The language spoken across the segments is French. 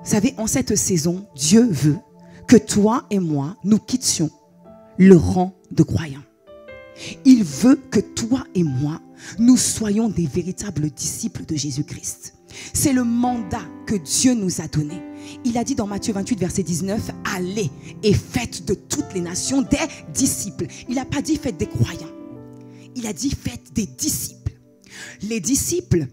Vous savez, en cette saison, Dieu veut que toi et moi, nous quittions le rang de croyants. Il veut que toi et moi, nous soyons des véritables disciples de Jésus-Christ. C'est le mandat que Dieu nous a donné. Il a dit dans Matthieu 28, verset 19, « Allez et faites de toutes les nations des disciples. » Il n'a pas dit « faites des croyants ». Il a dit « faites des disciples ». Les disciples,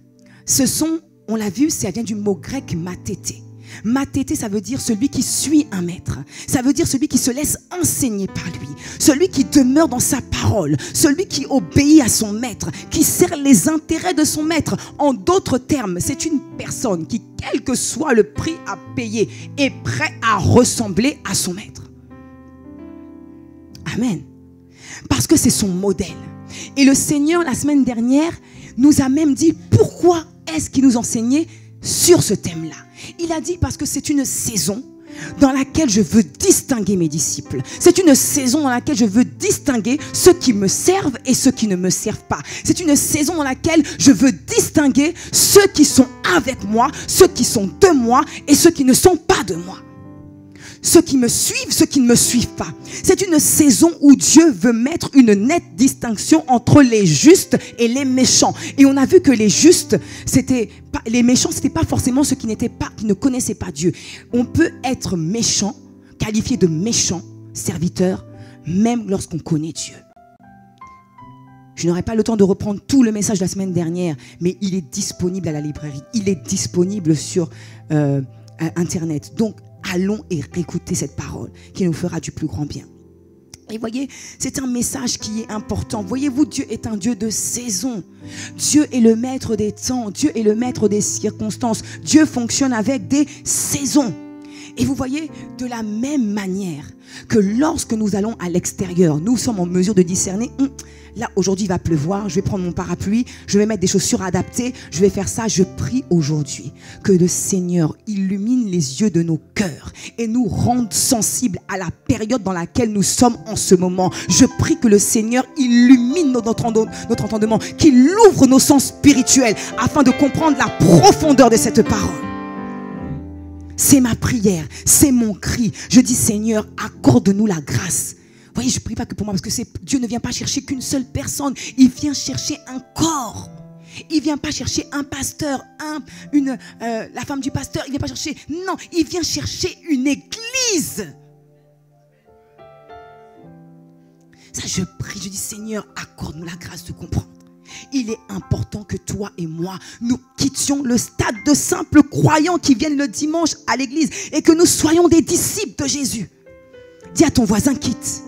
ce sont, on l'a vu, ça vient du mot grec « mathété ». Mathété, ça veut dire celui qui suit un maître. Ça veut dire celui qui se laisse enseigner par lui. Celui qui demeure dans sa parole. Celui qui obéit à son maître. Qui sert les intérêts de son maître. En d'autres termes, c'est une personne qui, quel que soit le prix à payer, est prêt à ressembler à son maître. Amen. Parce que c'est son modèle. Et le Seigneur, la semaine dernière, nous a même dit pourquoi est-ce qu'il nous enseignait sur ce thème-là. Il a dit parce que c'est une saison dans laquelle je veux distinguer mes disciples. C'est une saison dans laquelle je veux distinguer ceux qui me servent et ceux qui ne me servent pas. C'est une saison dans laquelle je veux distinguer ceux qui sont avec moi, ceux qui sont de moi et ceux qui ne sont pas de moi. Ceux qui me suivent, ceux qui ne me suivent pas. C'est une saison où Dieu veut mettre une nette distinction entre les justes et les méchants. Et on a vu que les justes, les méchants, c'était pas forcément ceux qui ne connaissaient pas Dieu. On peut être méchant, qualifié de méchant, serviteur, même lorsqu'on connaît Dieu. Je n'aurai pas le temps de reprendre tout le message de la semaine dernière, mais il est disponible à la librairie. Il est disponible sur Internet. Donc, allons et réécouter cette parole qui nous fera du plus grand bien. Et voyez, c'est un message qui est important. Voyez-vous, Dieu est un Dieu de saison. Dieu est le maître des temps. Dieu est le maître des circonstances. Dieu fonctionne avec des saisons. Et vous voyez, de la même manière que lorsque nous allons à l'extérieur, nous sommes en mesure de discerner, là aujourd'hui il va pleuvoir, je vais prendre mon parapluie, je vais mettre des chaussures adaptées, je vais faire ça. Je prie aujourd'hui que le Seigneur illumine les yeux de nos cœurs et nous rende sensibles à la période dans laquelle nous sommes en ce moment. Je prie que le Seigneur illumine notre entendement, qu'il ouvre nos sens spirituels afin de comprendre la profondeur de cette parole. C'est ma prière, c'est mon cri. Je dis Seigneur, accorde-nous la grâce. Vous voyez, je ne prie pas que pour moi, parce que Dieu ne vient pas chercher qu'une seule personne. Il vient chercher un corps. Il ne vient pas chercher un pasteur, la femme du pasteur. Il ne vient pas chercher... Non, il vient chercher une église. Ça, je prie, je dis Seigneur, accorde-nous la grâce de comprendre. Il est important que toi et moi, nous quittions le stade de simples croyants qui viennent le dimanche à l'église et que nous soyons des disciples de Jésus. Dis à ton voisin, quitte.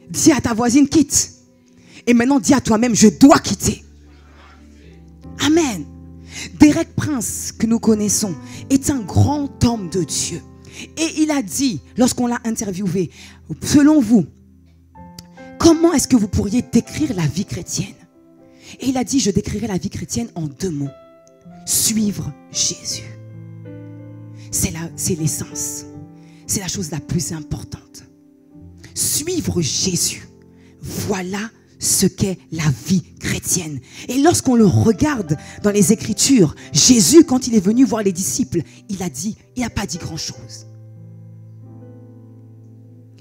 Dis à ta voisine, quitte. Et maintenant, dis à toi-même, je dois quitter. Amen. Derek Prince, que nous connaissons, est un grand homme de Dieu. Et il a dit, lorsqu'on l'a interviewé, selon vous, comment est-ce que vous pourriez décrire la vie chrétienne? Et il a dit, je décrirai la vie chrétienne en 2 mots. Suivre Jésus. C'est l'essence. C'est la chose la plus importante. Suivre Jésus. Voilà ce qu'est la vie chrétienne. Et lorsqu'on le regarde dans les Écritures, Jésus, quand il est venu voir les disciples, il n'a pas dit grand-chose.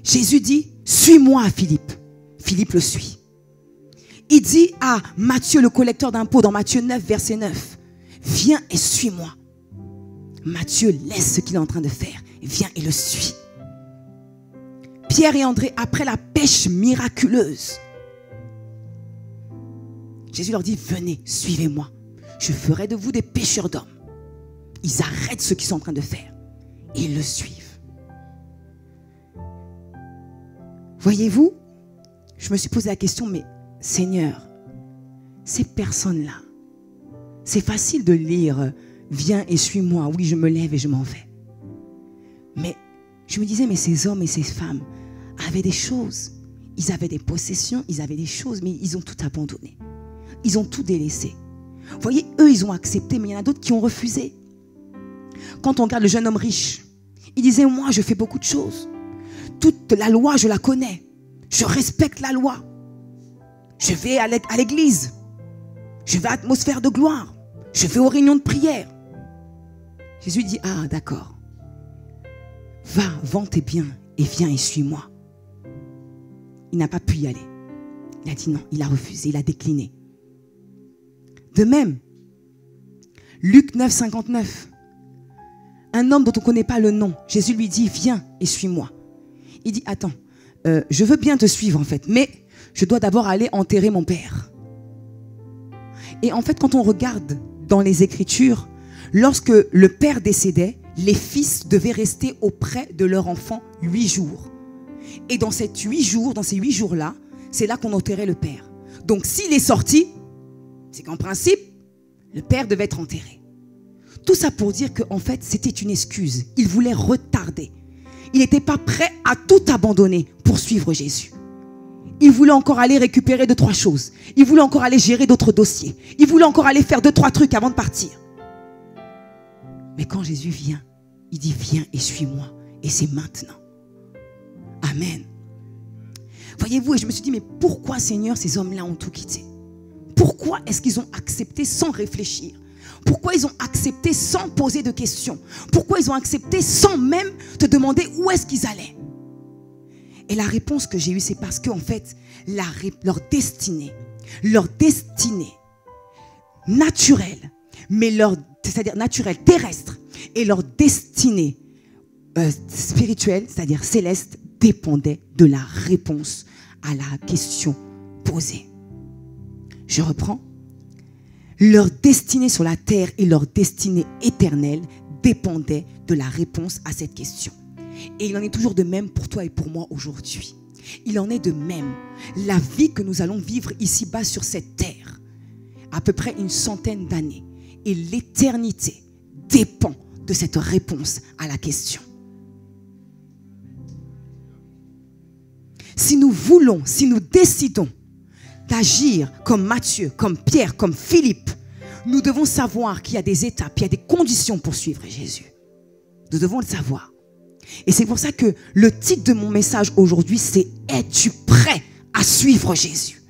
Jésus dit, suis-moi à Philippe. Philippe le suit. Il dit à Matthieu, le collecteur d'impôts, dans Matthieu 9, verset 9, viens et suis-moi. Matthieu laisse ce qu'il est en train de faire, vient et le suit. Pierre et André, après la pêche miraculeuse, Jésus leur dit, venez, suivez-moi. Je ferai de vous des pêcheurs d'hommes. Ils arrêtent ce qu'ils sont en train de faire et ils le suivent. Voyez-vous, je me suis posé la question, mais Seigneur, ces personnes-là, c'est facile de lire, viens et suis-moi, oui, je me lève et je m'en vais. Mais je me disais, mais ces hommes et ces femmes avaient des choses. Ils avaient des possessions, ils avaient des choses, mais ils ont tout abandonné. Ils ont tout délaissé. Vous voyez, eux, ils ont accepté, mais il y en a d'autres qui ont refusé. Quand on regarde le jeune homme riche, il disait, moi, je fais beaucoup de choses. Toute la loi, je la connais. Je respecte la loi. Je vais à l'église. Je vais à l'atmosphère de gloire. Je vais aux réunions de prière. Jésus dit, ah d'accord, va, vends tes biens et viens et suis-moi. Il n'a pas pu y aller. Il a dit non, il a refusé, il a décliné. De même, Luc 9, 59, un homme dont on ne connaît pas le nom, Jésus lui dit, viens et suis-moi. Il dit, attends, je veux bien te suivre en fait, mais je dois d'abord aller enterrer mon père. Et en fait, quand on regarde dans les Écritures, lorsque le père décédait, les fils devaient rester auprès de leur enfant 8 jours. Et dans ces 8 jours-là, c'est là qu'on enterrait le père. Donc s'il est sorti, c'est qu'en principe, le père devait être enterré. Tout ça pour dire qu'en fait, c'était une excuse. Il voulait retarder. Il n'était pas prêt à tout abandonner pour suivre Jésus. Il voulait encore aller récupérer 2-3 choses. Il voulait encore aller gérer d'autres dossiers. Il voulait encore aller faire 2-3 trucs avant de partir. Mais quand Jésus vient, il dit, viens et suis-moi. Et c'est maintenant. Amen. Voyez-vous, et je me suis dit, mais pourquoi, Seigneur, ces hommes-là ont tout quitté? Pourquoi est-ce qu'ils ont accepté sans réfléchir? Pourquoi ils ont accepté sans poser de questions? Pourquoi ils ont accepté sans même te demander où est-ce qu'ils allaient? Et la réponse que j'ai eue, c'est parce qu'en fait, leur destinée naturelle, c'est-à-dire naturelle, terrestre, et leur destinée spirituelle, c'est-à-dire céleste, dépendait de la réponse à la question posée. Je reprends. Leur destinée sur la terre et leur destinée éternelle dépendaient de la réponse à cette question. Et il en est toujours de même pour toi et pour moi aujourd'hui. Il en est de même. La vie que nous allons vivre ici-bas sur cette terre, à peu près une centaine d'années, et l'éternité dépend de cette réponse à la question. Si nous voulons, si nous décidons d'agir comme Matthieu, comme Pierre, comme Philippe, nous devons savoir qu'il y a des étapes, il y a des conditions pour suivre Jésus. Nous devons le savoir. Et c'est pour ça que le titre de mon message aujourd'hui, c'est « Es-tu prêt à suivre Jésus ?»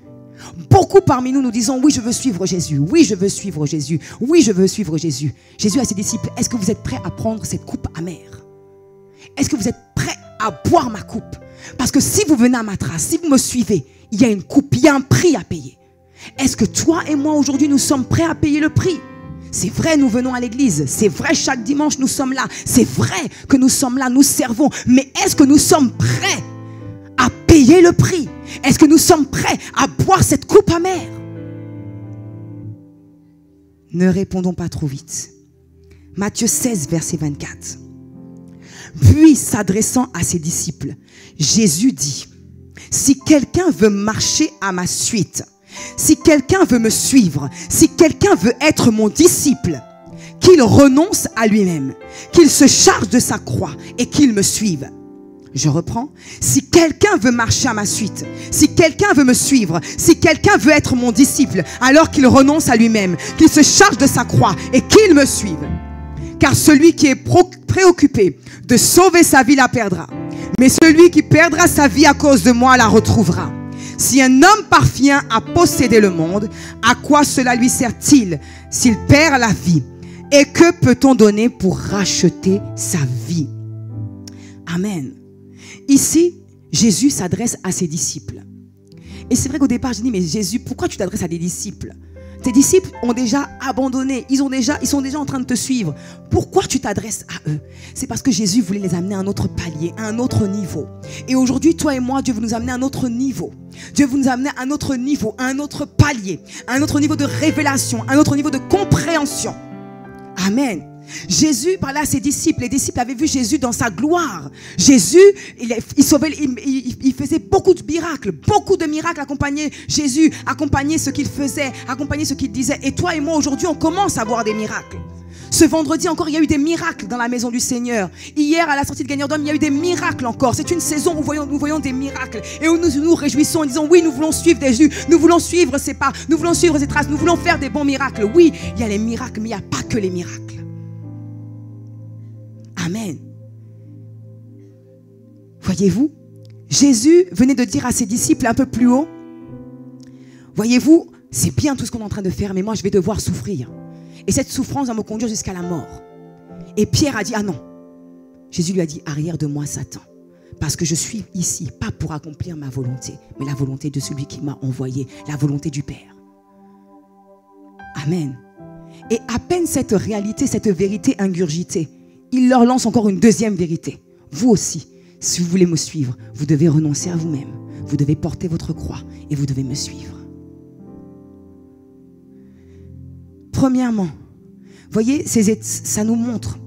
Beaucoup parmi nous disons « Oui, je veux suivre Jésus. Oui, je veux suivre Jésus. Oui, je veux suivre Jésus. » Jésus a ses disciples, est-ce que vous êtes prêts à prendre cette coupe amère? Est-ce que vous êtes prêts à boire ma coupe? Parce que si vous venez à ma trace, si vous me suivez, il y a une coupe, il y a un prix à payer. Est-ce que toi et moi aujourd'hui nous sommes prêts à payer le prix? C'est vrai, nous venons à l'église. C'est vrai, chaque dimanche nous sommes là. C'est vrai que nous sommes là, nous servons. Mais est-ce que nous sommes prêts à payer le prix? Est-ce que nous sommes prêts à boire cette coupe amère? Ne répondons pas trop vite. Matthieu 16, verset 24. Puis, s'adressant à ses disciples, Jésus dit, « Si quelqu'un veut marcher à ma suite, si quelqu'un veut me suivre, si quelqu'un veut être mon disciple, qu'il renonce à lui-même, qu'il se charge de sa croix et qu'il me suive. » Je reprends. Si quelqu'un veut marcher à ma suite, si quelqu'un veut me suivre, si quelqu'un veut être mon disciple, alors qu'il renonce à lui-même, qu'il se charge de sa croix et qu'il me suive. Car celui qui est préoccupé de sauver sa vie la perdra. Mais celui qui perdra sa vie à cause de moi la retrouvera. Si un homme parvient à posséder le monde, à quoi cela lui sert-il s'il perd la vie? Et que peut-on donner pour racheter sa vie? Amen. Ici, Jésus s'adresse à ses disciples. Et c'est vrai qu'au départ, je dis, mais Jésus, pourquoi tu t'adresses à des disciples? Tes disciples ont déjà abandonné, ils sont déjà en train de te suivre. Pourquoi tu t'adresses à eux? C'est parce que Jésus voulait les amener à un autre palier, à un autre niveau. Et aujourd'hui, toi et moi, Dieu veut nous amener à un autre niveau. Dieu veut nous amener à un autre niveau, à un autre palier, à un autre niveau de révélation, à un autre niveau de compréhension. Amen. Jésus parlait à ses disciples. Les disciples avaient vu Jésus dans sa gloire. Jésus, il faisait beaucoup de miracles accompagnaient Jésus, accompagnaient ce qu'il faisait, accompagnaient ce qu'il disait. Et toi et moi aujourd'hui, on commence à voir des miracles. Ce vendredi encore, il y a eu des miracles dans la maison du Seigneur. Hier, à la sortie de Gagneur d'Homme, il y a eu des miracles encore. C'est une saison où nous voyons des miracles. Et où nous nous réjouissons en disant, oui, nous voulons suivre Jésus. Nous voulons suivre ses pas. Nous voulons suivre ses traces. Nous voulons faire des bons miracles. Oui, il y a les miracles, mais il n'y a pas que les miracles. Amen. Voyez-vous, Jésus venait de dire à ses disciples un peu plus haut, voyez-vous, c'est bien tout ce qu'on est en train de faire, mais moi je vais devoir souffrir. Et cette souffrance va me conduire jusqu'à la mort. Et Pierre a dit, ah non. Jésus lui a dit, arrière de moi, Satan. Parce que je suis ici, pas pour accomplir ma volonté, mais la volonté de celui qui m'a envoyé, la volonté du Père. Amen. Et à peine cette réalité, cette vérité ingurgitée, il leur lance encore une deuxième vérité. Vous aussi, si vous voulez me suivre, vous devez renoncer à vous-même. Vous devez porter votre croix et vous devez me suivre. Premièrement, voyez, ça nous montre,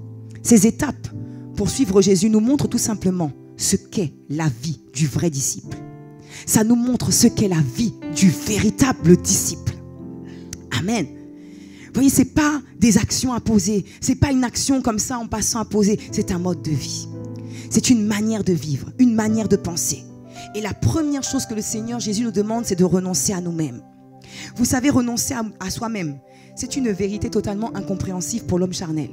ces étapes pour suivre Jésus nous montrent tout simplement ce qu'est la vie du vrai disciple. Ça nous montre ce qu'est la vie du véritable disciple. Amen. Vous voyez, ce n'est pas des actions à poser. Ce n'est pas une action comme ça en passant à poser. C'est un mode de vie. C'est une manière de vivre, une manière de penser. Et la première chose que le Seigneur Jésus nous demande, c'est de renoncer à nous-mêmes. Vous savez, renoncer à soi-même, c'est une vérité totalement incompréhensible pour l'homme charnel.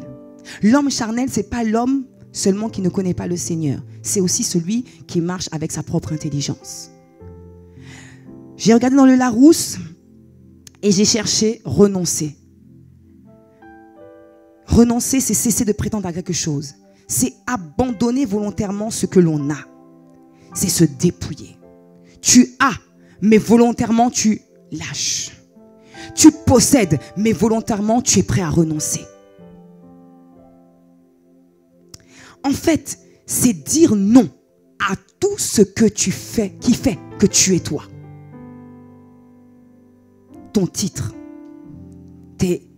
L'homme charnel, ce n'est pas l'homme seulement qui ne connaît pas le Seigneur. C'est aussi celui qui marche avec sa propre intelligence. J'ai regardé dans le Larousse et j'ai cherché renoncer. Renoncer, c'est cesser de prétendre à quelque chose. C'est abandonner volontairement ce que l'on a. C'est se dépouiller. Tu as, mais volontairement tu lâches. Tu possèdes, mais volontairement tu es prêt à renoncer. En fait, c'est dire non à tout ce que tu fais, qui fait que tu es toi. Ton titre, tes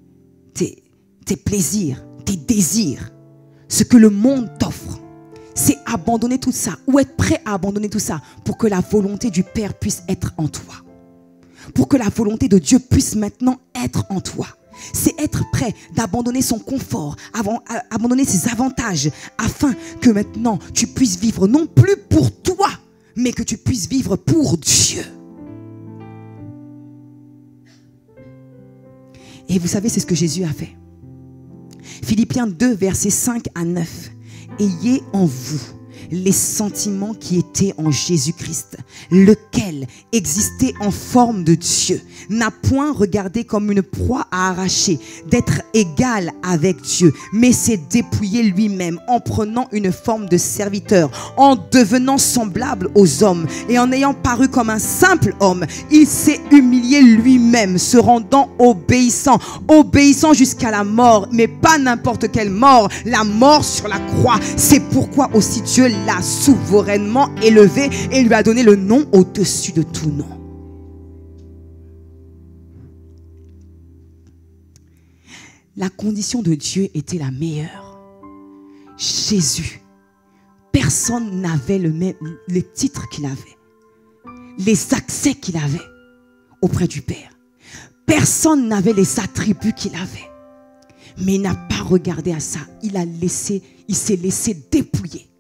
plaisirs, tes désirs, ce que le monde t'offre. C'est abandonner tout ça ou être prêt à abandonner tout ça pour que la volonté du Père puisse être en toi. Pour que la volonté de Dieu puisse maintenant être en toi. C'est être prêt d'abandonner son confort, abandonner ses avantages, afin que maintenant tu puisses vivre non plus pour toi, mais que tu puisses vivre pour Dieu. Et vous savez, c'est ce que Jésus a fait. Philippiens 2, versets 5 à 9. Ayez en vous les sentiments qui étaient en Jésus-Christ, lequel existait en forme de Dieu, n'a point regardé comme une proie à arracher, d'être égal avec Dieu, mais s'est dépouillé lui-même en prenant une forme de serviteur, en devenant semblable aux hommes et en ayant paru comme un simple homme, il s'est humilié lui-même, se rendant obéissant jusqu'à la mort, mais pas n'importe quelle mort, la mort sur la croix. C'est pourquoi aussi Dieu l'a souverainement élevé et lui a donné le nom au-dessus de tout nom. La condition de Dieu était la meilleure. Jésus, personne n'avait les titres qu'il avait, les accès qu'il avait auprès du Père. Personne n'avait les attributs qu'il avait. Mais il n'a pas regardé à ça. Il s'est laissé dépouiller.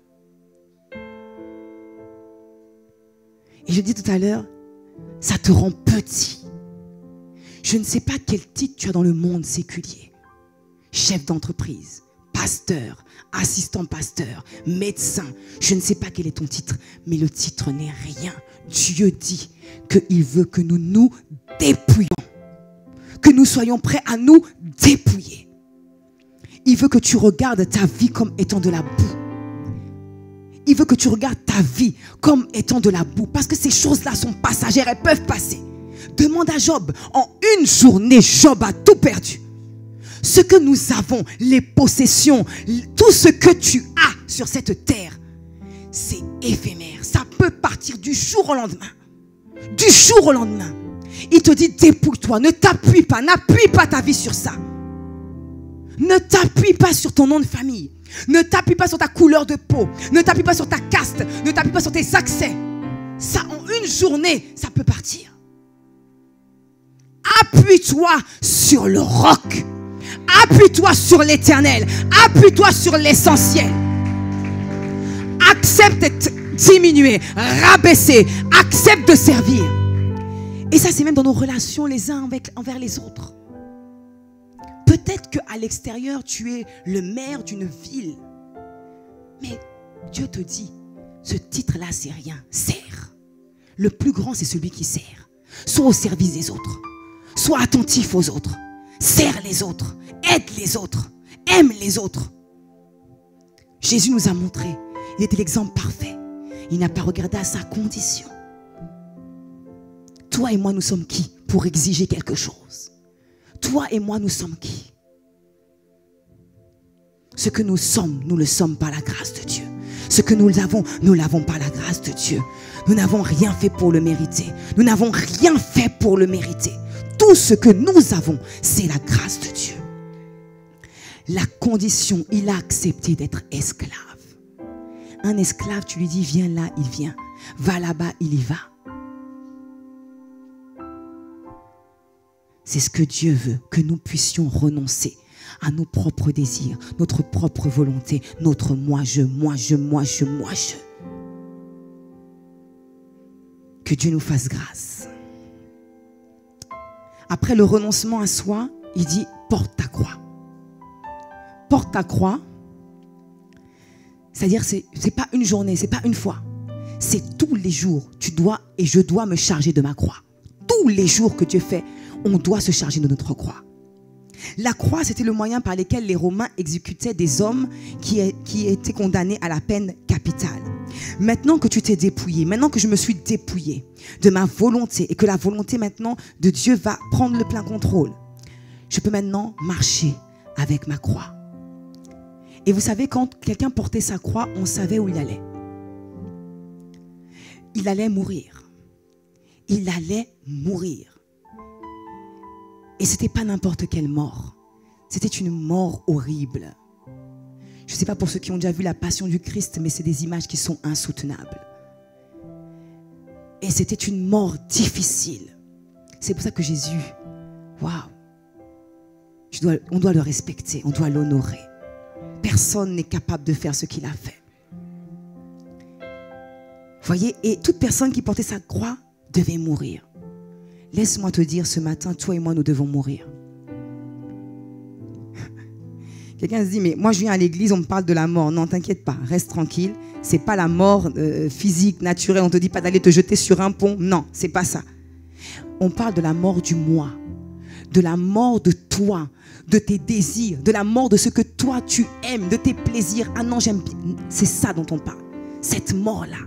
Et je dis tout à l'heure, ça te rend petit. Je ne sais pas quel titre tu as dans le monde séculier. Chef d'entreprise, pasteur, assistant pasteur, médecin. Je ne sais pas quel est ton titre, mais le titre n'est rien. Dieu dit qu'il veut que nous nous dépouillions. Que nous soyons prêts à nous dépouiller. Il veut que tu regardes ta vie comme étant de la boue. Il veut que tu regardes ta vie comme étant de la boue. Parce que ces choses-là sont passagères, elles peuvent passer. Demande à Job. En une journée, Job a tout perdu. Ce que nous avons, les possessions, tout ce que tu as sur cette terre, c'est éphémère. Ça peut partir du jour au lendemain. Du jour au lendemain. Il te dit dépouille-toi. Ne t'appuie pas. N'appuie pas ta vie sur ça. Ne t'appuie pas sur ton nom de famille. Ne t'appuie pas sur ta couleur de peau. Ne t'appuie pas sur ta caste. Ne t'appuie pas sur tes accès. Ça, en une journée, ça peut partir. Appuie-toi sur le roc. Appuie-toi sur l'éternel. Appuie-toi sur l'essentiel. Accepte d'être diminué, rabaissé. Accepte de servir. Et ça, c'est même dans nos relations les uns envers les autres. Peut-être qu'à l'extérieur, tu es le maire d'une ville. Mais Dieu te dit, ce titre-là, c'est rien. Sers. Le plus grand, c'est celui qui sert. Sois au service des autres. Sois attentif aux autres. Sers les autres. Aide les autres. Aime les autres. Jésus nous a montré. Il était l'exemple parfait. Il n'a pas regardé à sa condition. Toi et moi, nous sommes qui pour exiger quelque chose? Toi et moi, nous sommes qui? Ce que nous sommes, nous le sommes par la grâce de Dieu. Ce que nous l'avons par la grâce de Dieu. Nous n'avons rien fait pour le mériter. Nous n'avons rien fait pour le mériter. Tout ce que nous avons, c'est la grâce de Dieu. La condition, il a accepté d'être esclave. Un esclave, tu lui dis, viens là, il vient. Va là-bas, il y va. C'est ce que Dieu veut, que nous puissions renoncer à nos propres désirs, notre propre volonté, notre moi-je. Que Dieu nous fasse grâce. Après le renoncement à soi, il dit, porte ta croix. Porte ta croix, c'est-à-dire c'est pas une journée, c'est pas une fois. C'est tous les jours, tu dois et je dois me charger de ma croix. Tous les jours que Dieu fait, on doit se charger de notre croix. La croix, c'était le moyen par lequel les Romains exécutaient des hommes qui étaient condamnés à la peine capitale. Maintenant que tu t'es dépouillé, maintenant que je me suis dépouillé de ma volonté et que la volonté maintenant de Dieu va prendre le plein contrôle, je peux maintenant marcher avec ma croix. Et vous savez, quand quelqu'un portait sa croix, on savait où il allait. Il allait mourir. Il allait mourir. Et ce n'était pas n'importe quelle mort. C'était une mort horrible. Je ne sais pas pour ceux qui ont déjà vu la Passion du Christ, mais c'est des images qui sont insoutenables. Et c'était une mort difficile. C'est pour ça que Jésus, waouh, on doit le respecter, on doit l'honorer. Personne n'est capable de faire ce qu'il a fait. Voyez, et toute personne qui portait sa croix devait mourir. Laisse-moi te dire ce matin, toi et moi, nous devons mourir. Quelqu'un se dit, mais moi je viens à l'église, on me parle de la mort. Non, t'inquiète pas, reste tranquille. C'est pas la mort physique, naturelle. On te dit pas d'aller te jeter sur un pont. Non, c'est pas ça. On parle de la mort du moi, de la mort de toi, de tes désirs, de la mort de ce que toi tu aimes, de tes plaisirs. Ah non, j'aime. C'est ça dont on parle. Cette mort-là.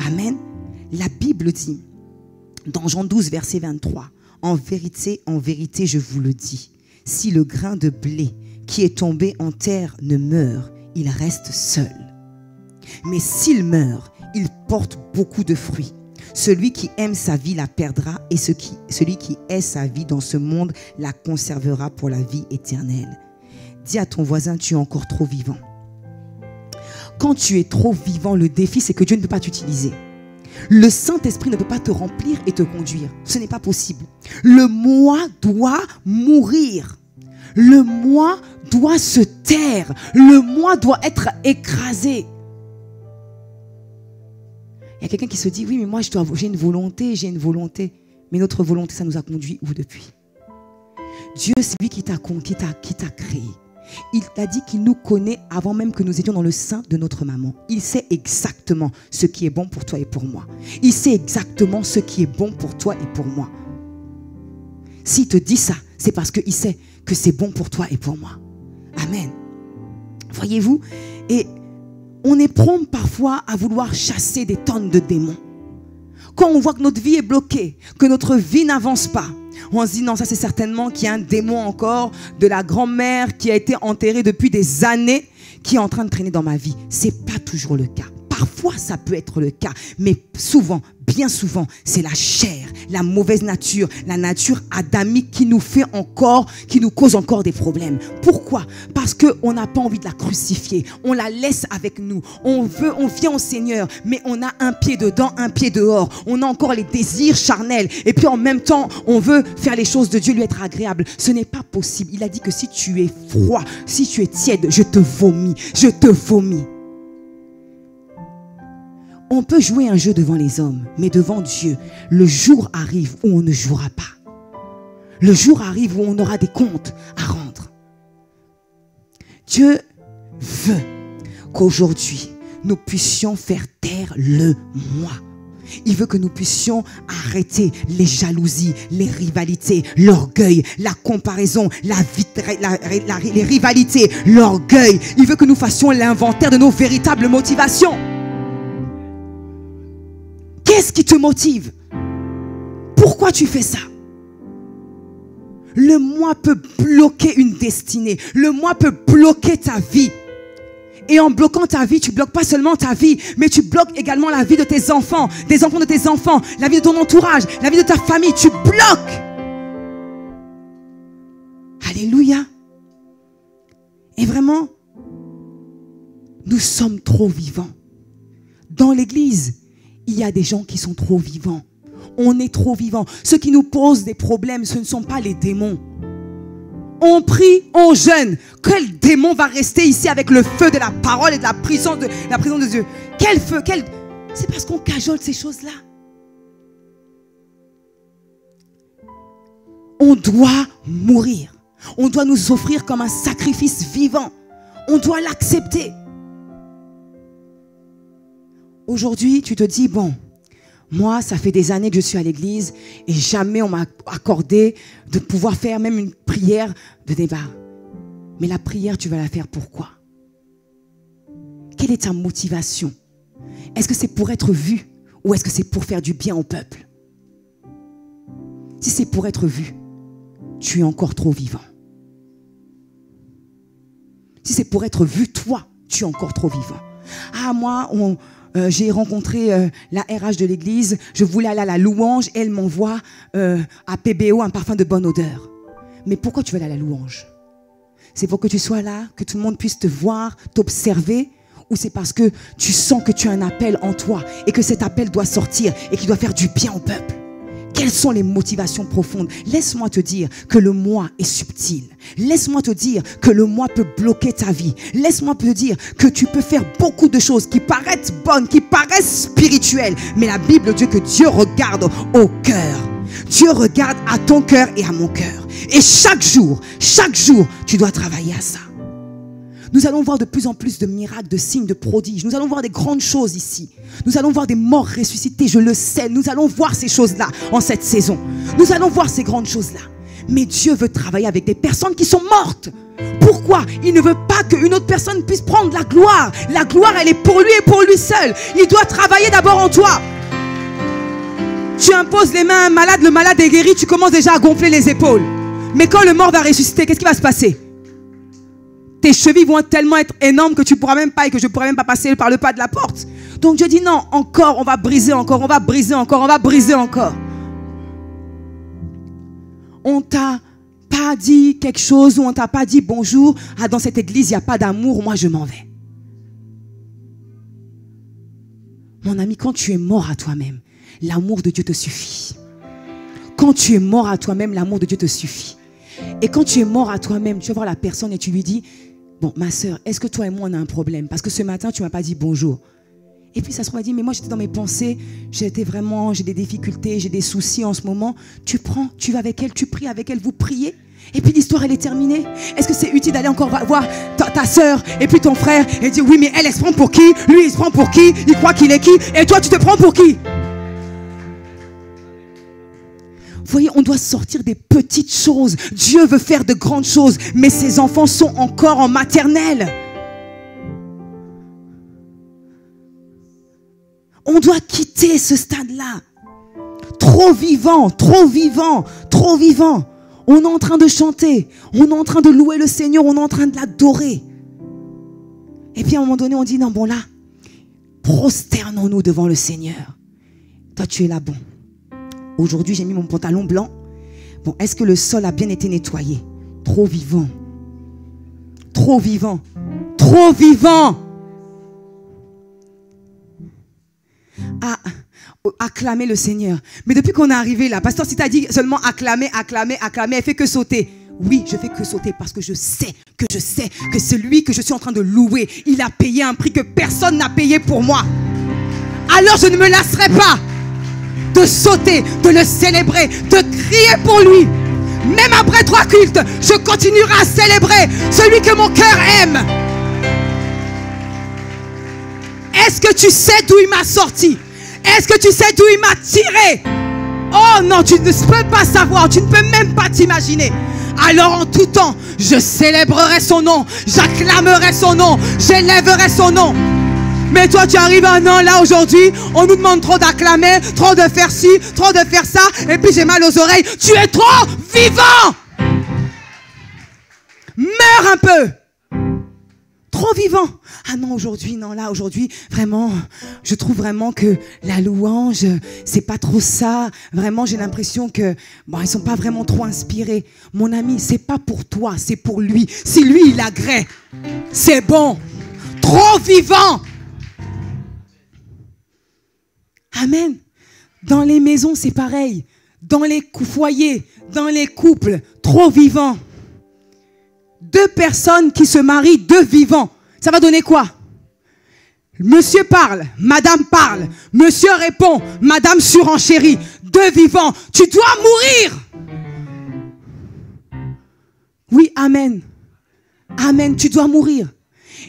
Amen. La Bible dit, dans Jean 12, verset 23, en vérité, je vous le dis, si le grain de blé qui est tombé en terre ne meurt, il reste seul. Mais s'il meurt, il porte beaucoup de fruits. Celui qui aime sa vie la perdra et celui qui hait sa vie dans ce monde la conservera pour la vie éternelle. Dis à ton voisin, tu es encore trop vivant. Quand tu es trop vivant, le défi, c'est que Dieu ne peut pas t'utiliser. Le Saint-Esprit ne peut pas te remplir et te conduire. Ce n'est pas possible. Le moi doit mourir. Le moi doit se taire. Le moi doit être écrasé. Il y a quelqu'un qui se dit, oui, mais moi j'ai une volonté. Mais notre volonté, ça nous a conduit où depuis? Dieu, c'est lui qui t'a créé. Il t'a dit qu'il nous connaît avant même que nous étions dans le sein de notre maman. Il sait exactement ce qui est bon pour toi et pour moi. Il sait exactement ce qui est bon pour toi et pour moi. S'il te dit ça, c'est parce qu'il sait que c'est bon pour toi et pour moi. Amen. Voyez-vous, et on est prompt parfois à vouloir chasser des tonnes de démons. Quand on voit que notre vie est bloquée, que notre vie n'avance pas, on se dit non, ça c'est certainement qu'il y a un démon encore de la grand-mère qui a été enterrée depuis des années qui est en train de traîner dans ma vie. C'est pas toujours le cas. Parfois ça peut être le cas, mais souvent, bien souvent, c'est la chair, la mauvaise nature, la nature adamique qui nous cause encore des problèmes. Pourquoi? Parce qu'on n'a pas envie de la crucifier. On la laisse avec nous. On vient au Seigneur, mais on a un pied dedans, un pied dehors. On a encore les désirs charnels. Et puis en même temps, on veut faire les choses de Dieu, lui être agréable. Ce n'est pas possible. Il a dit que si tu es froid, si tu es tiède, je te vomis. Je te vomis. On peut jouer un jeu devant les hommes, mais devant Dieu, le jour arrive où on ne jouera pas. Le jour arrive où on aura des comptes à rendre. Dieu veut qu'aujourd'hui, nous puissions faire taire le moi. Il veut que nous puissions arrêter les jalousies, les rivalités, l'orgueil, la comparaison, les rivalités, l'orgueil. Il veut que nous fassions l'inventaire de nos véritables motivations. Qu'est-ce qui te motive? Pourquoi tu fais ça? Le moi peut bloquer une destinée. Le moi peut bloquer ta vie. Et en bloquant ta vie, tu bloques pas seulement ta vie, mais tu bloques également la vie de tes enfants, des enfants de tes enfants, la vie de ton entourage, la vie de ta famille. Tu bloques. Alléluia. Et vraiment, nous sommes trop vivants. Dans l'église, il y a des gens qui sont trop vivants. On est trop vivants. Ceux qui nous posent des problèmes, ce ne sont pas les démons. On prie, on jeûne. Quel démon va rester ici avec le feu de la parole et de la prison de Dieu? Quel feu? C'est parce qu'on cajole ces choses-là. On doit mourir. On doit nous offrir comme un sacrifice vivant. On doit l'accepter. Aujourd'hui, tu te dis, bon, moi, ça fait des années que je suis à l'église et jamais on m'a accordé de pouvoir faire même une prière de départ. Mais la prière, tu vas la faire pourquoi? Quelle est ta motivation? Est-ce que c'est pour être vu ou est-ce que c'est pour faire du bien au peuple? Si c'est pour être vu, tu es encore trop vivant. Si c'est pour être vu, toi, tu es encore trop vivant. Ah, moi, j'ai rencontré la RH de l'église, je voulais aller à la louange et elle m'envoie à PBO un parfum de bonne odeur. Mais pourquoi tu veux aller à la louange? C'est pour que tu sois là, que tout le monde puisse te voir, t'observer, ou c'est parce que tu sens que tu as un appel en toi et que cet appel doit sortir et qu'il doit faire du bien au peuple? Quelles sont les motivations profondes? Laisse-moi te dire que le moi est subtil. Laisse-moi te dire que le moi peut bloquer ta vie. Laisse-moi te dire que tu peux faire beaucoup de choses qui paraissent bonnes, qui paraissent spirituelles. Mais la Bible dit que Dieu regarde au cœur. Dieu regarde à ton cœur et à mon cœur. Et chaque jour, tu dois travailler à ça. Nous allons voir de plus en plus de miracles, de signes, de prodiges. Nous allons voir des grandes choses ici. Nous allons voir des morts ressuscités, je le sais. Nous allons voir ces choses-là en cette saison. Nous allons voir ces grandes choses-là. Mais Dieu veut travailler avec des personnes qui sont mortes. Pourquoi? Il ne veut pas qu'une autre personne puisse prendre la gloire. La gloire, elle est pour lui et pour lui seul. Il doit travailler d'abord en toi. Tu imposes les mains à un malade, le malade est guéri, tu commences déjà à gonfler les épaules. Mais quand le mort va ressusciter, qu'est-ce qui va se passer? Tes chevilles vont tellement être énormes que tu ne pourras même pas et que je ne pourrai même pas passer par le pas de la porte. Donc Dieu dit non, encore, on va briser encore, on va briser encore, on va briser encore. On t'a pas dit quelque chose ou on t'a pas dit bonjour. Ah, dans cette église, il n'y a pas d'amour, moi je m'en vais. Mon ami, quand tu es mort à toi-même, l'amour de Dieu te suffit. Quand tu es mort à toi-même, l'amour de Dieu te suffit. Et quand tu es mort à toi-même, tu vas voir la personne et tu lui dis, bon, ma soeur, est-ce que toi et moi on a un problème? Parce que ce matin, tu ne m'as pas dit bonjour. Et puis ça se trouve, elle dit, mais moi j'étais dans mes pensées, j'ai des difficultés, j'ai des soucis en ce moment. Tu prends, tu vas avec elle, tu pries avec elle, vous priez. Et puis l'histoire, elle est terminée. Est-ce que c'est utile d'aller encore voir ta soeur et puis ton frère et dire, oui, mais elle se prend pour qui? Lui, il se prend pour qui? Il croit qu'il est qui? Et toi, tu te prends pour qui? Vous voyez, on doit sortir des petites choses. Dieu veut faire de grandes choses, mais ses enfants sont encore en maternelle. On doit quitter ce stade-là. Trop vivant, trop vivant, trop vivant. On est en train de chanter, on est en train de louer le Seigneur, on est en train de l'adorer. Et puis à un moment donné, on dit, non, bon là, prosternons-nous devant le Seigneur. Toi, tu es là, bon. Aujourd'hui, j'ai mis mon pantalon blanc. Bon, est-ce que le sol a bien été nettoyé? Trop vivant. Trop vivant. Trop vivant. Ah, acclamer le Seigneur. Mais depuis qu'on est arrivé là, pasteur, si tu as dit seulement acclamer, acclamer, acclamer, elle fait que sauter. Oui, je fais que sauter parce que je sais que celui que je suis en train de louer, il a payé un prix que personne n'a payé pour moi. Alors je ne me lasserai pas de sauter, de le célébrer, de crier pour lui. Même après 3 cultes, je continuerai à célébrer celui que mon cœur aime. Est-ce que tu sais d'où il m'a sorti? Est-ce que tu sais d'où il m'a tiré? Oh non, tu ne peux pas savoir, tu ne peux même pas t'imaginer. Alors en tout temps, je célébrerai son nom, j'acclamerai son nom, j'élèverai son nom. Mais toi, tu arrives un an là aujourd'hui, on nous demande trop d'acclamer, trop de faire ci, trop de faire ça, et puis j'ai mal aux oreilles. Tu es trop vivant. Meurs un peu. Trop vivant. Ah non, aujourd'hui, non, là, aujourd'hui, vraiment, je trouve vraiment que la louange, c'est pas trop ça. Vraiment, j'ai l'impression que, bon, ils sont pas vraiment trop inspirés. Mon ami, c'est pas pour toi, c'est pour lui. Si lui, il agrée, c'est bon. Trop vivant. Amen. Dans les maisons, c'est pareil. Dans les foyers, dans les couples, trop vivant. 2 personnes qui se marient, 2 vivants. Ça va donner quoi? Monsieur parle, madame parle. Monsieur répond, madame surenchérit. 2 vivants. Tu dois mourir. Oui, amen. Amen, tu dois mourir.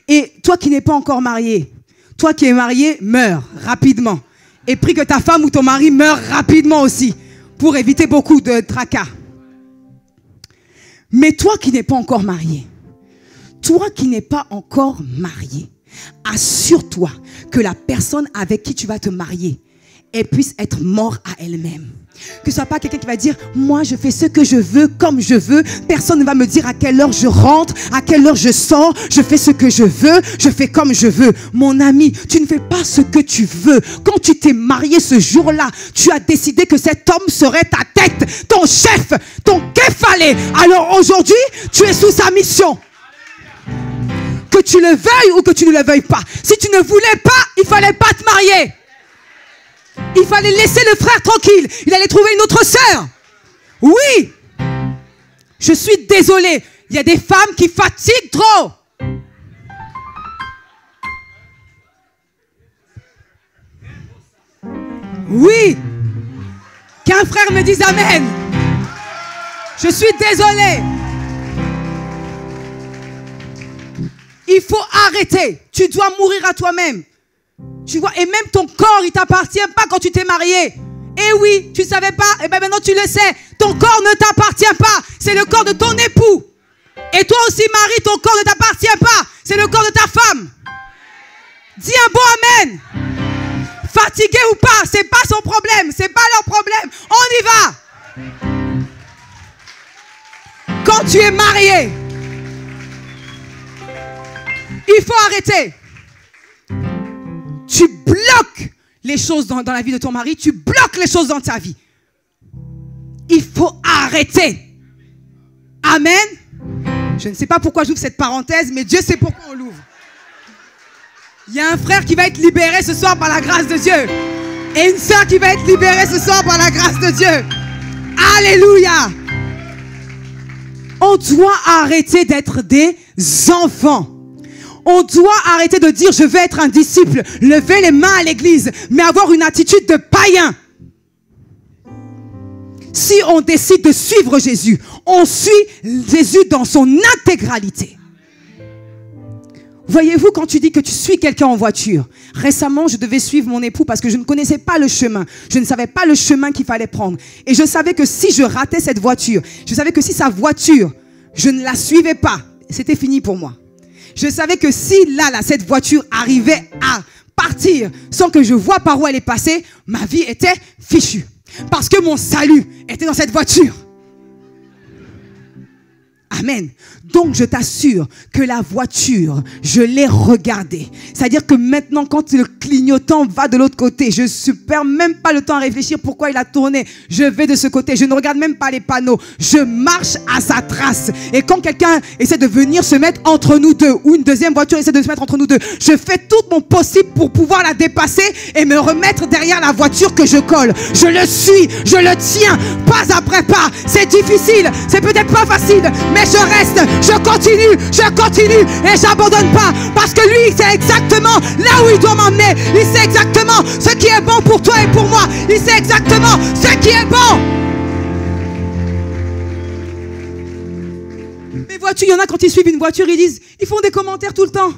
Et toi qui n'es pas encore marié, toi qui es marié, meurs rapidement. Et prie que ta femme ou ton mari meure rapidement aussi, pour éviter beaucoup de tracas. Mais toi qui n'es pas encore marié, assure-toi que la personne avec qui tu vas te marier, elle puisse être morte à elle-même. Que ce soit pas quelqu'un qui va dire, moi je fais ce que je veux, comme je veux. Personne ne va me dire à quelle heure je rentre, à quelle heure je sors. Je fais ce que je veux, je fais comme je veux. Mon ami, tu ne fais pas ce que tu veux. Quand tu t'es marié ce jour-là, tu as décidé que cet homme serait ta tête, ton chef, ton kéfalé. Alors aujourd'hui, tu es sous sa mission. Que tu le veuilles ou que tu ne le veuilles pas. Si tu ne voulais pas, il fallait pas te marier. Il fallait laisser le frère tranquille. Il allait trouver une autre sœur. Oui. Je suis désolée. Il y a des femmes qui fatiguent trop. Oui. Qu'un frère me dise amen. Je suis désolée. Il faut arrêter. Tu dois mourir à toi-même. Tu vois, et même ton corps, il t'appartient pas quand tu t'es marié. Eh oui, tu savais pas, et bien maintenant tu le sais. Ton corps ne t'appartient pas. C'est le corps de ton époux. Et toi aussi, Marie, ton corps ne t'appartient pas. C'est le corps de ta femme. Dis un bon amen. Fatigué ou pas, c'est pas son problème. C'est pas leur problème. On y va. Quand tu es marié, il faut arrêter. Tu bloques les choses dans la vie de ton mari. Tu bloques les choses dans ta vie. Il faut arrêter. Amen. Je ne sais pas pourquoi j'ouvre cette parenthèse, mais Dieu sait pourquoi on l'ouvre. Il y a un frère qui va être libéré ce soir par la grâce de Dieu. Et une sœur qui va être libérée ce soir par la grâce de Dieu. Alléluia. On doit arrêter d'être des enfants. On doit arrêter de dire je veux être un disciple, lever les mains à l'église, mais avoir une attitude de païen. Si on décide de suivre Jésus, on suit Jésus dans son intégralité. Voyez-vous, quand tu dis que tu suis quelqu'un en voiture, récemment je devais suivre mon époux parce que je ne connaissais pas le chemin. Je ne savais pas le chemin qu'il fallait prendre. Et je savais que si je ratais cette voiture, je savais que si sa voiture, je ne la suivais pas, c'était fini pour moi. Je savais que si cette voiture arrivait à partir sans que je vois par où elle est passée, ma vie était fichue. Parce que mon salut était dans cette voiture. Amen. Donc je t'assure que la voiture, je l'ai regardée. C'est-à-dire que maintenant, quand le clignotant va de l'autre côté, je ne perds même pas le temps à réfléchir pourquoi il a tourné. Je vais de ce côté. Je ne regarde même pas les panneaux. Je marche à sa trace. Et quand quelqu'un essaie de venir se mettre entre nous deux, ou une deuxième voiture essaie de se mettre entre nous deux, je fais tout mon possible pour pouvoir la dépasser et me remettre derrière la voiture que je colle. Je le suis, je le tiens, pas après pas. C'est difficile, c'est peut-être pas facile, mais je reste. Je continue et j'abandonne pas parce que lui il sait exactement là où il doit m'emmener. Il sait exactement ce qui est bon pour toi et pour moi. Il sait exactement ce qui est bon. Mais vois-tu, il y en a quand ils suivent une voiture, ils font des commentaires tout le temps.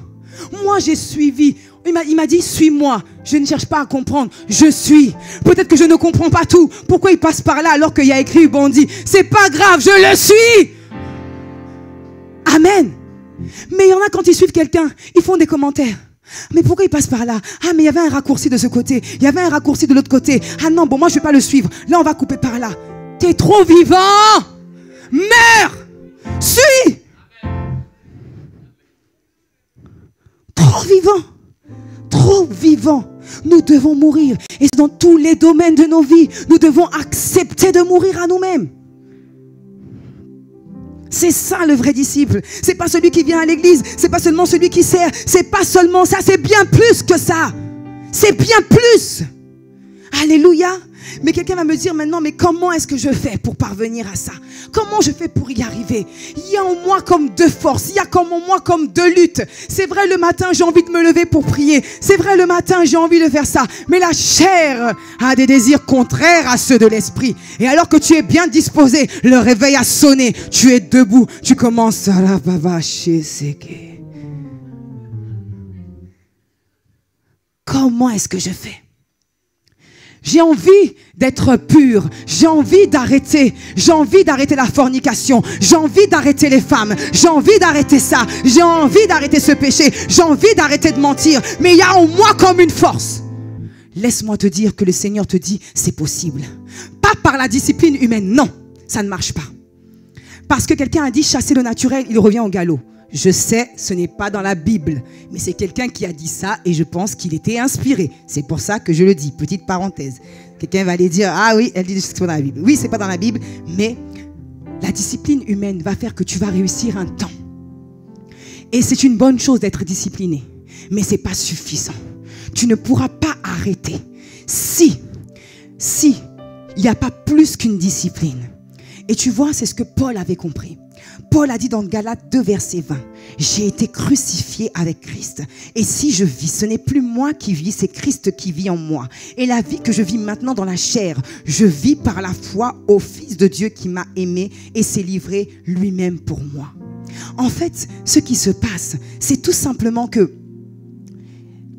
Moi, j'ai suivi. Il m'a dit, suis-moi. Je ne cherche pas à comprendre. Je suis. Peut-être que je ne comprends pas tout. Pourquoi il passe par là alors qu'il y a écrit bandit? C'est pas grave, je le suis. Amen. Mais il y en a quand ils suivent quelqu'un, ils font des commentaires. Mais pourquoi il passe par là? Ah, mais il y avait un raccourci de ce côté. Il y avait un raccourci de l'autre côté. Ah non, bon, moi, je ne vais pas le suivre. Là, on va couper par là. T'es trop vivant. Meurs. Suis. Trop vivant. Trop vivant. Nous devons mourir. Et dans tous les domaines de nos vies, nous devons accepter de mourir à nous-mêmes. C'est ça le vrai disciple. C'est pas celui qui vient à l'église. C'est pas seulement celui qui sert. C'est pas seulement ça. C'est bien plus que ça. C'est bien plus. Alléluia. Mais quelqu'un va me dire maintenant, mais comment est-ce que je fais pour parvenir à ça? Comment je fais pour y arriver? Il y a en moi comme deux forces. Il y a comme en moi comme deux luttes. C'est vrai, le matin, j'ai envie de me lever pour prier. C'est vrai, le matin, j'ai envie de faire ça. Mais la chair a des désirs contraires à ceux de l'esprit. Et alors que tu es bien disposé, le réveil a sonné. Tu es debout. Tu commences à la bavacher. Comment est-ce que je fais? J'ai envie d'être pur. J'ai envie d'arrêter. J'ai envie d'arrêter la fornication. J'ai envie d'arrêter les femmes. J'ai envie d'arrêter ça. J'ai envie d'arrêter ce péché. J'ai envie d'arrêter de mentir. Mais il y a en moi comme une force. Laisse-moi te dire que le Seigneur te dit, c'est possible. Pas par la discipline humaine. Non, ça ne marche pas. Parce que quelqu'un a dit, chasser le naturel, il revient au galop. Je sais, ce n'est pas dans la Bible, mais c'est quelqu'un qui a dit ça et je pense qu'il était inspiré. C'est pour ça que je le dis, petite parenthèse. Quelqu'un va aller dire, ah oui, elle dit que c'est pas dans la Bible. Oui, c'est pas dans la Bible, mais la discipline humaine va faire que tu vas réussir un temps. Et c'est une bonne chose d'être discipliné, mais c'est pas suffisant. Tu ne pourras pas arrêter si il n'y a pas plus qu'une discipline. Et tu vois, c'est ce que Paul avait compris. Paul a dit dans Galates 2, verset 20, « J'ai été crucifié avec Christ. Et si je vis, ce n'est plus moi qui vis, c'est Christ qui vit en moi. Et la vie que je vis maintenant dans la chair, je vis par la foi au Fils de Dieu qui m'a aimé et s'est livré lui-même pour moi. » En fait, ce qui se passe, c'est tout simplement que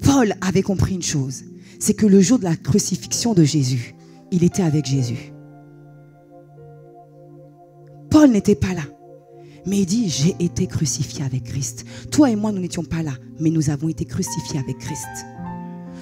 Paul avait compris une chose. C'est que le jour de la crucifixion de Jésus, il était avec Jésus. Paul n'était pas là. Mais il dit, j'ai été crucifié avec Christ. Toi et moi, nous n'étions pas là, mais nous avons été crucifiés avec Christ.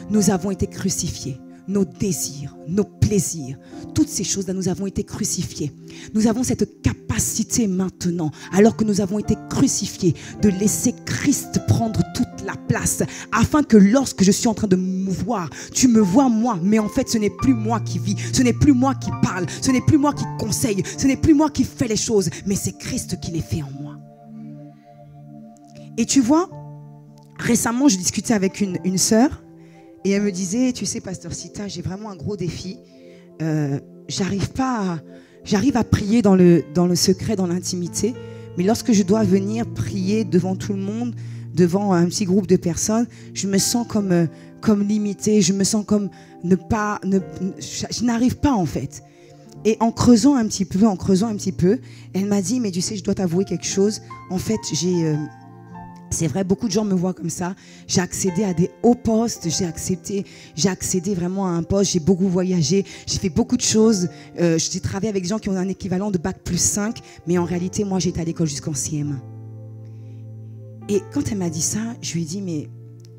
Nous avons été crucifiés. Nos désirs, nos plaisirs, toutes ces choses-là, nous avons été crucifiés. Nous avons cette capacité maintenant, alors que nous avons été crucifiés, de laisser Christ prendre toute la place, afin que lorsque je suis en train de me voir, tu me vois moi, mais en fait ce n'est plus moi qui vis, ce n'est plus moi qui parle, ce n'est plus moi qui conseille, ce n'est plus moi qui fais les choses, mais c'est Christ qui les fait en moi. Et tu vois, récemment je discutais avec une sœur, et elle me disait, tu sais, Pasteur Sita, j'ai vraiment un gros défi. J'arrive à prier dans le secret, dans l'intimité. Mais lorsque je dois venir prier devant tout le monde, devant un petit groupe de personnes, je me sens comme limitée. Je me sens comme je n'arrive pas en fait. Et en creusant un petit peu, elle m'a dit, mais tu sais, je dois t'avouer quelque chose. En fait, c'est vrai, beaucoup de gens me voient comme ça. J'ai accédé à des hauts postes, j'ai accédé vraiment à un poste, j'ai beaucoup voyagé, j'ai fait beaucoup de choses. J'ai travaillé avec des gens qui ont un équivalent de bac+5, mais en réalité, moi, j'étais à l'école jusqu'en CM1. Et quand elle m'a dit ça, je lui ai dit, mais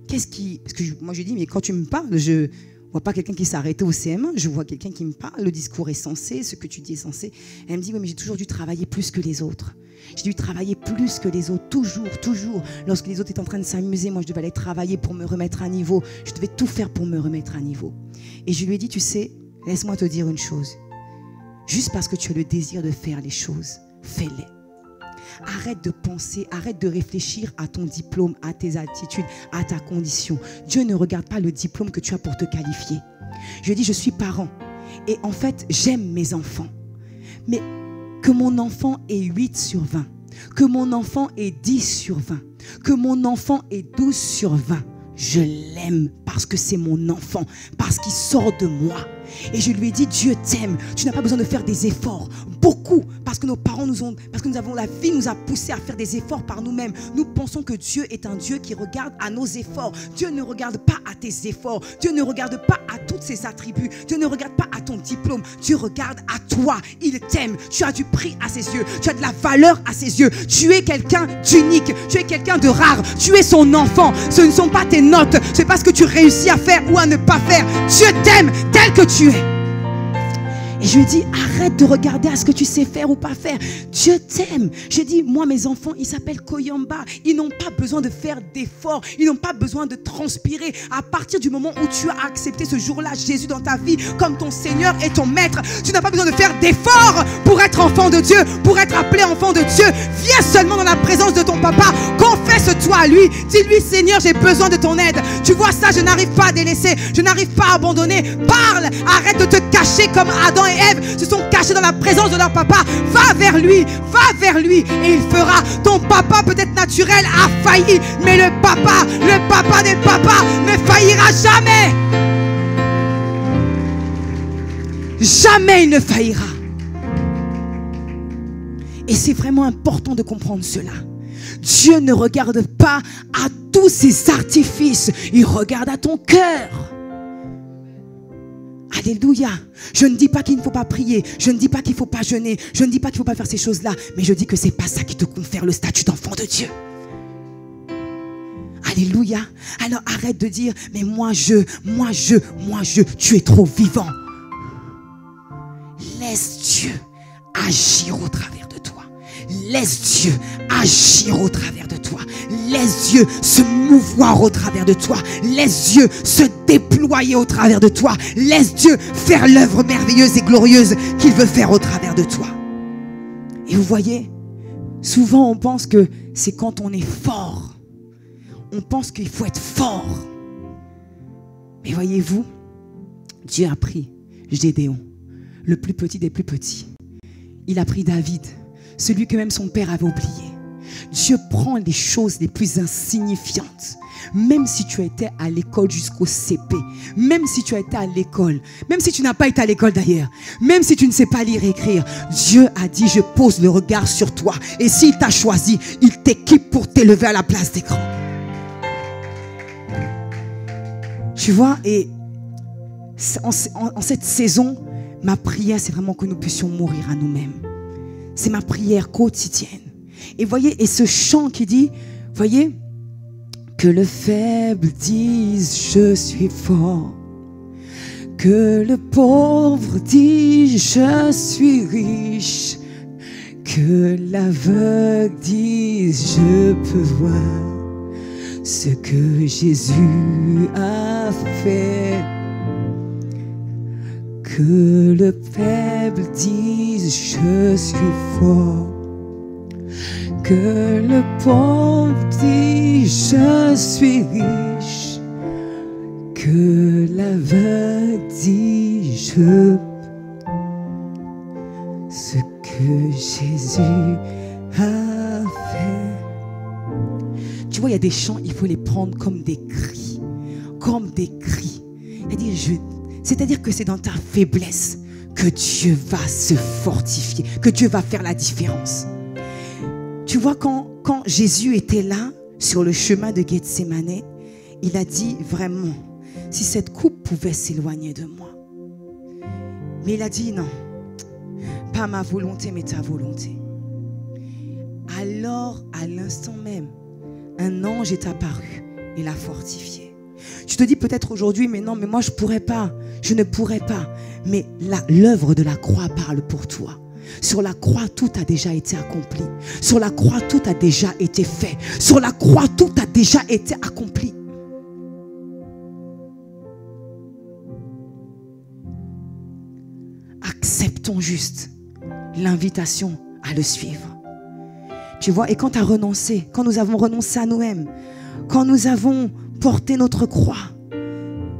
parce que moi, je lui ai dit, mais quand tu me parles, je vois pas quelqu'un qui s'est arrêté au CM1, je vois quelqu'un qui me parle, le discours est sensé, ce que tu dis est sensé. Elle me dit, oui, mais j'ai toujours dû travailler plus que les autres. J'ai dû travailler plus que les autres, toujours. Lorsque les autres étaient en train de s'amuser, moi je devais aller travailler pour me remettre à niveau. Je devais tout faire pour me remettre à niveau. Et je lui ai dit, tu sais, laisse-moi te dire une chose. Juste parce que tu as le désir de faire les choses, fais-les. Arrête de penser, arrête de réfléchir à ton diplôme, à tes attitudes, à ta condition. Dieu ne regarde pas le diplôme que tu as pour te qualifier. Je lui ai dit, je suis parent. Et en fait, j'aime mes enfants. Mais que mon enfant ait 8 sur 20, que mon enfant ait 10 sur 20, que mon enfant ait 12 sur 20, je l'aime parce que c'est mon enfant, parce qu'il sort de moi. Et je lui ai dit, Dieu t'aime. Tu n'as pas besoin de faire des efforts. Beaucoup, parce que nos parents la vie nous a poussé à faire des efforts par nous-mêmes. Nous pensons que Dieu est un Dieu qui regarde à nos efforts. Dieu ne regarde pas à tes efforts. Dieu ne regarde pas à tous ses attributs. Dieu ne regarde pas à ton diplôme. Dieu regarde à toi. Il t'aime. Tu as du prix à ses yeux. Tu as de la valeur à ses yeux. Tu es quelqu'un d'unique. Tu es quelqu'un de rare. Tu es son enfant. Ce ne sont pas tes notes. Ce n'est pas ce que tu réussis à faire ou à ne pas faire. Dieu t'aime tel que tu es. Et je lui ai dit, arrête de regarder à ce que tu sais faire ou pas faire. Dieu t'aime. Je dis, moi, mes enfants, ils s'appellent Koyamba. Ils n'ont pas besoin de faire d'efforts. Ils n'ont pas besoin de transpirer. À partir du moment où tu as accepté ce jour-là Jésus dans ta vie comme ton Seigneur et ton Maître, tu n'as pas besoin de faire d'efforts pour être enfant de Dieu, pour être appelé enfant de Dieu. Viens seulement dans la présence de ton papa. Confesse-toi à lui. Dis-lui, Seigneur, j'ai besoin de ton aide. Tu vois ça, je n'arrive pas à délaisser. Je n'arrive pas à abandonner. Parle. Arrête de te cacher comme Adam et Ève se sont cachés dans la présence de leur papa. Va vers lui et il fera. Ton papa peut-être naturel a failli, mais le papa des papas ne faillira jamais. Jamais il ne faillira. Et c'est vraiment important de comprendre cela. Dieu ne regarde pas à tous ces artifices, il regarde à ton cœur. Alléluia. Je ne dis pas qu'il ne faut pas prier. Je ne dis pas qu'il ne faut pas jeûner. Je ne dis pas qu'il ne faut pas faire ces choses-là. Mais je dis que ce n'est pas ça qui te confère le statut d'enfant de Dieu. Alléluia. Alors arrête de dire, mais moi je. Tu es trop vivant. Laisse Dieu agir au travers de toi. Laisse Dieu agir au travers de toi. Laisse Dieu se mouvoir au travers de toi. Laisse Dieu se déployer au travers de toi. Laisse Dieu faire l'œuvre merveilleuse et glorieuse qu'il veut faire au travers de toi. Et vous voyez, souvent on pense que c'est quand on est fort. On pense qu'il faut être fort. Mais voyez-vous, Dieu a pris Gédéon, le plus petit des plus petits. Il a pris David, celui que même son père avait oublié. Dieu prend les choses les plus insignifiantes. Même si tu as été à l'école jusqu'au CP, même si tu as été à l'école, même si tu n'as pas été à l'école d'ailleurs, même si tu ne sais pas lire et écrire, Dieu a dit, je pose le regard sur toi. Et s'il t'a choisi, il t'équipe pour t'élever à la place des grands. Tu vois, et en cette saison, ma prière, c'est vraiment que nous puissions mourir à nous-mêmes. C'est ma prière quotidienne. Et voyez, et ce chant qui dit, voyez, que le faible dise je suis fort, que le pauvre dise je suis riche, que l'aveugle dise je peux voir ce que Jésus a fait. Que le faible dise je suis fort, que le pauvre dise je suis riche, que l'aveugle dise je ce que Jésus a fait. Tu vois, il y a des chants, il faut les prendre comme des cris, comme des cris. C'est-à-dire que c'est dans ta faiblesse que Dieu va se fortifier, que Dieu va faire la différence. Tu vois, quand Jésus était là, sur le chemin de Gethsémane, il a dit vraiment, si cette coupe pouvait s'éloigner de moi. Mais il a dit non, pas ma volonté, mais ta volonté. Alors, à l'instant même, un ange est apparu et l'a fortifié. Tu te dis peut-être aujourd'hui, mais non, mais moi je pourrais pas, je ne pourrais pas. Mais l'œuvre de la croix parle pour toi. Sur la croix, tout a déjà été accompli. Sur la croix, tout a déjà été fait. Sur la croix, tout a déjà été accompli. Acceptons juste l'invitation à le suivre. Tu vois, et quand tu as renoncé, quand nous avons renoncé à nous-mêmes, quand nous avons porté notre croix,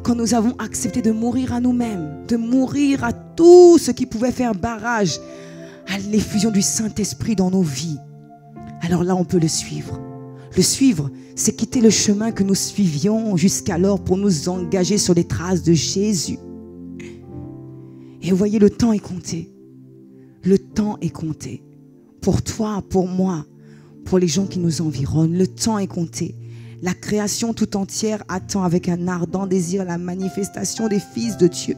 quand nous avons accepté de mourir à nous-mêmes, de mourir à tout ce qui pouvait faire barrage à l'effusion du Saint-Esprit dans nos vies, alors là on peut le suivre. Le suivre, c'est quitter le chemin que nous suivions jusqu'alors pour nous engager sur les traces de Jésus. Et vous voyez, le temps est compté. Le temps est compté. Pour toi, pour moi, pour les gens qui nous environnent, le temps est compté. La création tout entière attend avec un ardent désir la manifestation des fils de Dieu.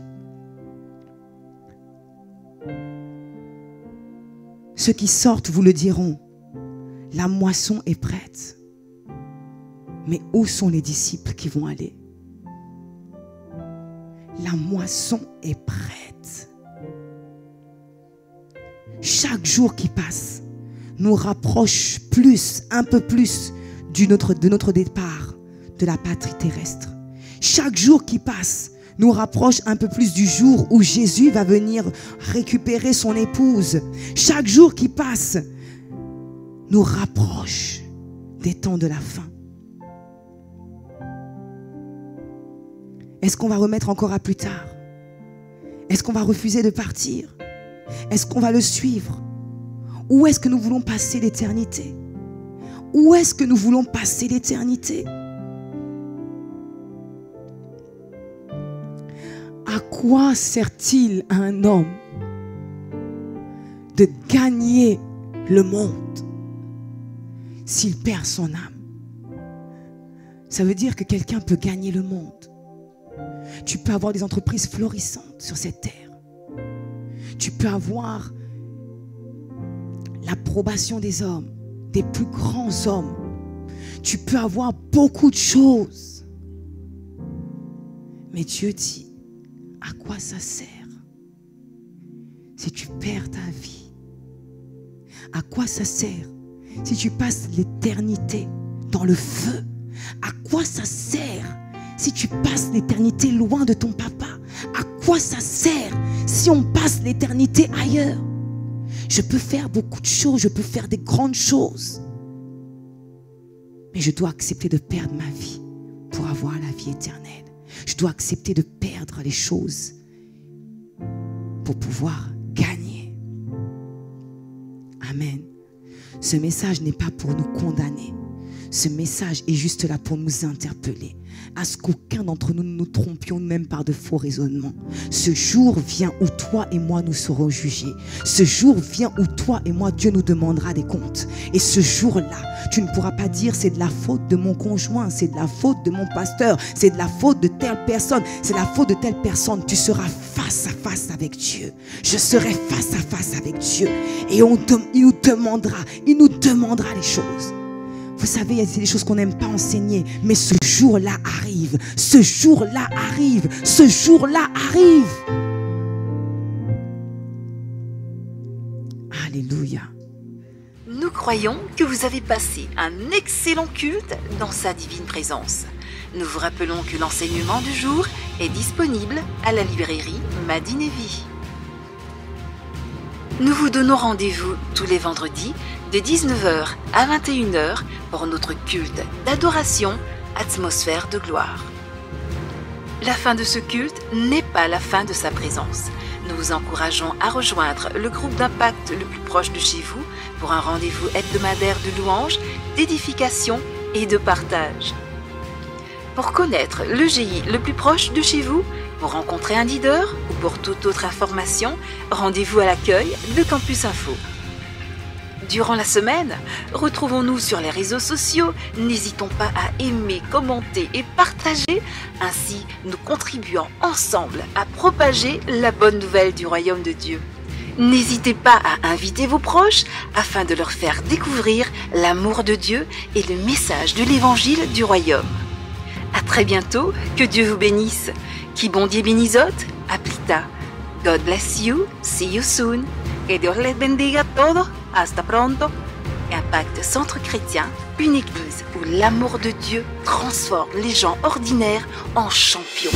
Ceux qui sortent vous le diront. La moisson est prête. Mais où sont les disciples qui vont aller? La moisson est prête. Chaque jour qui passe nous rapproche plus, un peu plus de notre départ de la patrie terrestre. Chaque jour qui passe nous rapproche un peu plus du jour où Jésus va venir récupérer son épouse. Chaque jour qui passe nous rapproche des temps de la fin. Est-ce qu'on va remettre encore à plus tard? Est-ce qu'on va refuser de partir? Est-ce qu'on va le suivre? Où est-ce que nous voulons passer l'éternité? Où est-ce que nous voulons passer l'éternité? À quoi sert-il à un homme de gagner le monde s'il perd son âme? Ça veut dire que quelqu'un peut gagner le monde. Tu peux avoir des entreprises florissantes sur cette terre. Tu peux avoir l'approbation des hommes, des plus grands hommes. Tu peux avoir beaucoup de choses. Mais Dieu dit, à quoi ça sert si tu perds ta vie? À quoi ça sert si tu passes l'éternité dans le feu? À quoi ça sert si tu passes l'éternité loin de ton papa? À quoi ça sert si on passe l'éternité ailleurs? Je peux faire beaucoup de choses, je peux faire des grandes choses. Mais je dois accepter de perdre ma vie pour avoir la vie éternelle. Je dois accepter de perdre les choses pour pouvoir gagner. Amen. Ce message n'est pas pour nous condamner. Ce message est juste là pour nous interpeller, à ce qu'aucun d'entre nous ne nous trompions même par de faux raisonnements. Ce jour vient où toi et moi nous serons jugés. Ce jour vient où toi et moi Dieu nous demandera des comptes. Et ce jour-là, tu ne pourras pas dire c'est de la faute de mon conjoint, c'est de la faute de mon pasteur, c'est de la faute de telle personne, c'est la faute de telle personne. Tu seras face à face avec Dieu. Je serai face à face avec Dieu. Et il nous demandera les choses. Vous savez, il y a des choses qu'on n'aime pas enseigner, mais ce jour-là arrive. Ce jour-là arrive. Ce jour-là arrive. Alléluia. Nous croyons que vous avez passé un excellent culte dans sa divine présence. Nous vous rappelons que l'enseignement du jour est disponible à la librairie Madine et Vie. Nous vous donnons rendez-vous tous les vendredis de 19h à 21h pour notre culte d'adoration, atmosphère de gloire. La fin de ce culte n'est pas la fin de sa présence. Nous vous encourageons à rejoindre le groupe d'impact le plus proche de chez vous pour un rendez-vous hebdomadaire de louanges, d'édification et de partage. Pour connaître le GI le plus proche de chez vous, pour rencontrer un leader ou pour toute autre information, rendez-vous à l'accueil de Campus Info. Durant la semaine, retrouvons-nous sur les réseaux sociaux. N'hésitons pas à aimer, commenter et partager. Ainsi, nous contribuons ensemble à propager la bonne nouvelle du royaume de Dieu. N'hésitez pas à inviter vos proches afin de leur faire découvrir l'amour de Dieu et le message de l'évangile du royaume. À très bientôt, que Dieu vous bénisse. Qui bon Dieu bénisot, aplita. God bless you, see you soon. Que Dios les bendiga a todos. Hasta pronto. Impact Centre Chrétien, une église où l'amour de Dieu transforme les gens ordinaires en champions.